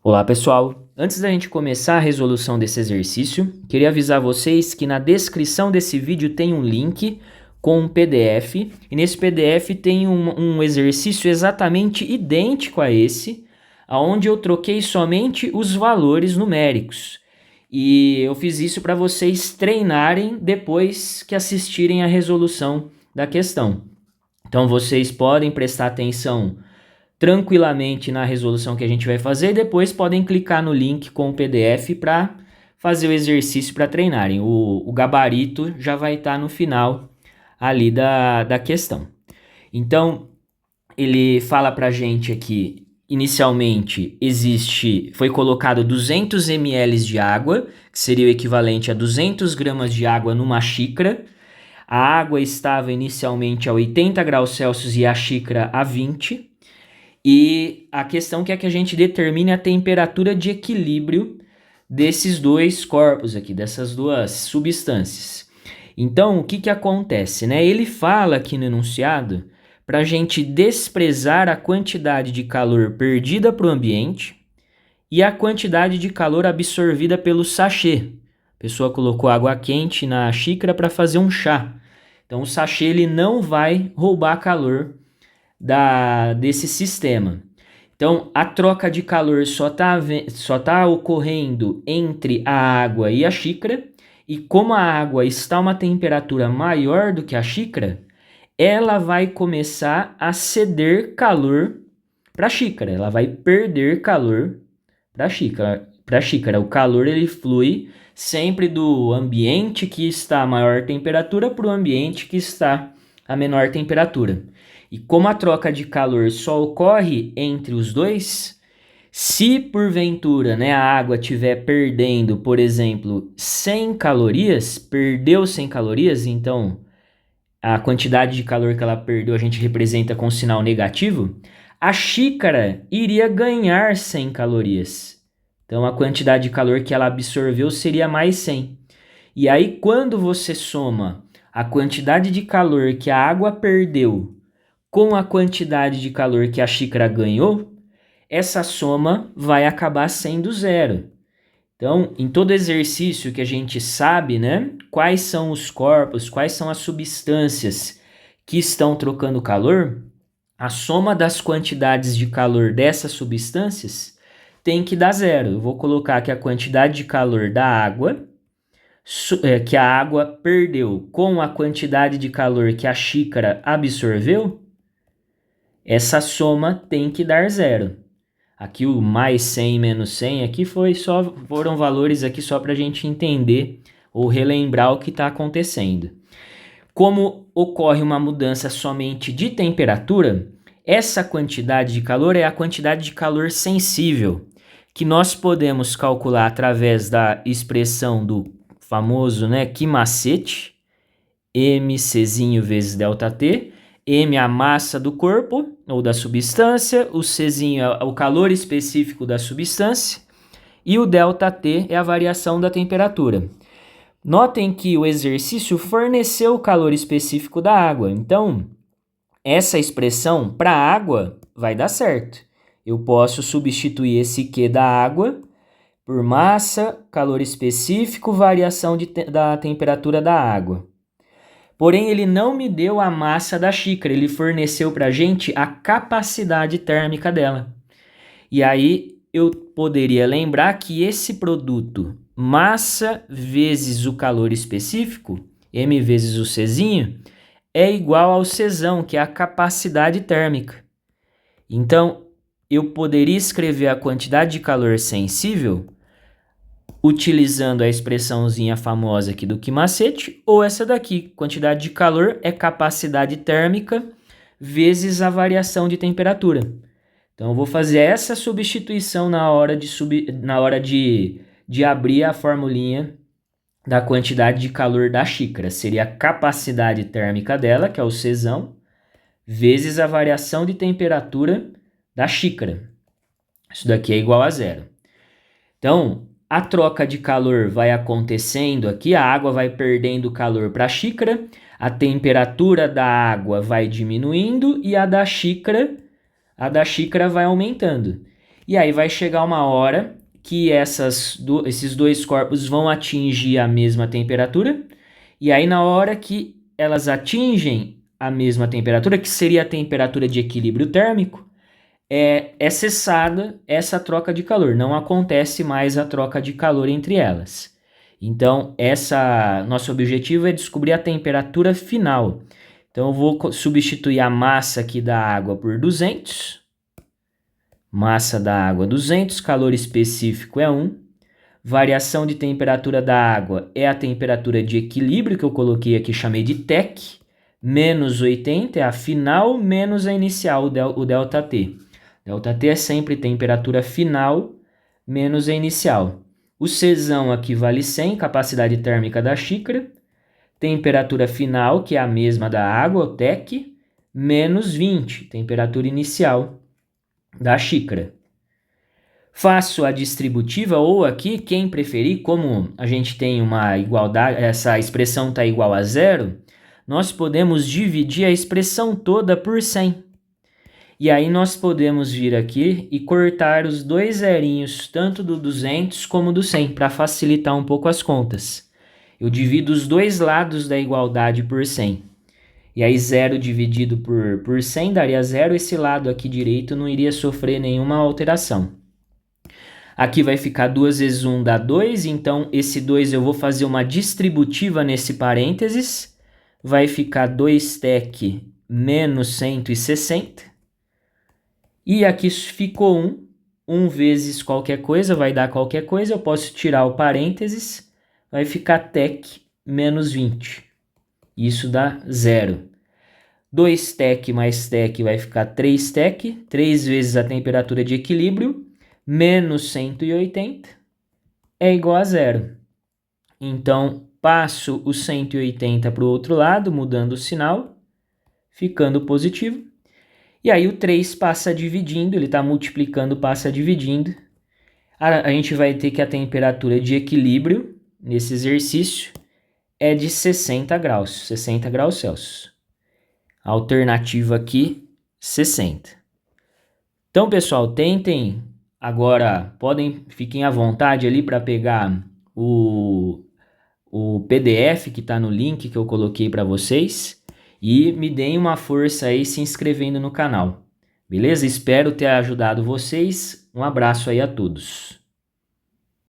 Olá pessoal, antes da gente começar a resolução desse exercício, queria avisar vocês que na descrição desse vídeo tem um link com um PDF, e nesse PDF tem um exercício exatamente idêntico a esse, onde eu troquei somente os valores numéricos. E eu fiz isso para vocês treinarem depois que assistirem a resolução da questão. Então vocês podem prestar atenção tranquilamente na resolução que a gente vai fazer e depois podem clicar no link com o PDF para fazer o exercício para treinarem. O gabarito já vai estar no final ali da questão. Então, ele fala para a gente aqui, inicialmente, foi colocado 200 ml de água, que seria o equivalente a 200 gramas de água numa xícara. A água estava inicialmente a 80 graus Celsius e a xícara a 20. E a questão que é que a gente determine a temperatura de equilíbrio desses dois corpos aqui, dessas duas substâncias. Então, o que acontece, né? Ele fala aqui no enunciado para a gente desprezar a quantidade de calor perdida para o ambiente e a quantidade de calor absorvida pelo sachê. A pessoa colocou água quente na xícara para fazer um chá. Então, o sachê ele não vai roubar calor desse sistema. Então, a troca de calor só tá ocorrendo entre a água e a xícara, e como a água está a uma temperatura maior do que a xícara, ela vai começar a ceder calor para a xícara, ela vai perder calor para a xícara. O calor ele flui sempre do ambiente que está a maior temperatura para o ambiente que está a menor temperatura. E como a troca de calor só ocorre entre os dois, se porventura, né, a água estiver perdendo, por exemplo, 100 calorias, perdeu 100 calorias, então a quantidade de calor que ela perdeu a gente representa com sinal negativo, a xícara iria ganhar 100 calorias. Então a quantidade de calor que ela absorveu seria mais 100. E aí quando você soma a quantidade de calor que a água perdeu com a quantidade de calor que a xícara ganhou, essa soma vai acabar sendo zero. Então, em todo exercício que a gente sabe, né, quais são os corpos, quais são as substâncias que estão trocando calor, a soma das quantidades de calor dessas substâncias tem que dar zero. Eu vou colocar aqui a quantidade de calor da água, que a água perdeu, com a quantidade de calor que a xícara absorveu. Essa soma tem que dar zero. Aqui o mais 100 menos 100 aqui foram valores aqui só para a gente entender ou relembrar o que está acontecendo. Como ocorre uma mudança somente de temperatura, essa quantidade de calor é a quantidade de calor sensível, que nós podemos calcular através da expressão do famoso, né, Q-macete, mCzinho vezes ΔT, M é a massa do corpo ou da substância, o Czinho é o calor específico da substância e o ΔT é a variação da temperatura. Notem que o exercício forneceu o calor específico da água, então essa expressão para a água vai dar certo. Eu posso substituir esse Q da água por massa, calor específico, variação da temperatura da água. Porém, ele não me deu a massa da xícara, ele forneceu para a gente a capacidade térmica dela. E aí eu poderia lembrar que esse produto, massa vezes o calor específico, M vezes o Czinho, é igual ao Czão, que é a capacidade térmica. Então, eu poderia escrever a quantidade de calor sensível utilizando a expressãozinha famosa aqui do Q-macete, ou essa daqui, quantidade de calor é capacidade térmica vezes a variação de temperatura. Então eu vou fazer essa substituição na hora de abrir a formulinha da quantidade de calor da xícara. Seria a capacidade térmica dela, que é o Czão, vezes a variação de temperatura da xícara. Isso daqui é igual a zero. Então, a troca de calor vai acontecendo aqui, a água vai perdendo calor para a xícara, a temperatura da água vai diminuindo e a da xícara vai aumentando. E aí vai chegar uma hora que esses dois corpos vão atingir a mesma temperatura, e aí na hora que elas atingem a mesma temperatura, que seria a temperatura de equilíbrio térmico, é cessada essa troca de calor, não acontece mais a troca de calor entre elas. Então, nosso objetivo é descobrir a temperatura final. Então, eu vou substituir a massa aqui da água por 200. Massa da água 200, calor específico é 1. Variação de temperatura da água é a temperatura de equilíbrio que eu coloquei aqui, chamei de TEC. Menos 80 é a final, menos a inicial, o ΔT. ΔT é sempre temperatura final, menos a inicial. O Czão aqui vale 100, capacidade térmica da xícara. Temperatura final, que é a mesma da água, o TEC, menos 20, temperatura inicial da xícara. Faço a distributiva, ou aqui, quem preferir, como a gente tem uma igualdade, essa expressão está igual a zero, nós podemos dividir a expressão toda por 100. E aí nós podemos vir aqui e cortar os dois zerinhos, tanto do 200 como do 100, para facilitar um pouco as contas. Eu divido os dois lados da igualdade por 100. E aí 0 dividido por 100 daria 0, esse lado aqui direito não iria sofrer nenhuma alteração. Aqui vai ficar 2 vezes 1 dá 2, então esse 2 eu vou fazer uma distributiva nesse parênteses. Vai ficar 2TEC menos 160. E aqui ficou 1. 1 vezes qualquer coisa vai dar qualquer coisa. Eu posso tirar o parênteses. Vai ficar TEC menos 20. Isso dá 0. 2TEC mais TEC vai ficar 3TEC. 3 vezes a temperatura de equilíbrio. Menos 180 é igual a 0. Então, passo o 180 para o outro lado, mudando o sinal, ficando positivo. E aí o 3 passa dividindo, ele está multiplicando, passa dividindo. A gente vai ter que a temperatura de equilíbrio, nesse exercício, é de 60 graus Celsius. A alternativa aqui, 60. Então, pessoal, tentem agora, fiquem à vontade ali para pegar o PDF que está no link que eu coloquei para vocês. E me deem uma força aí se inscrevendo no canal. Beleza? Espero ter ajudado vocês. Um abraço aí a todos.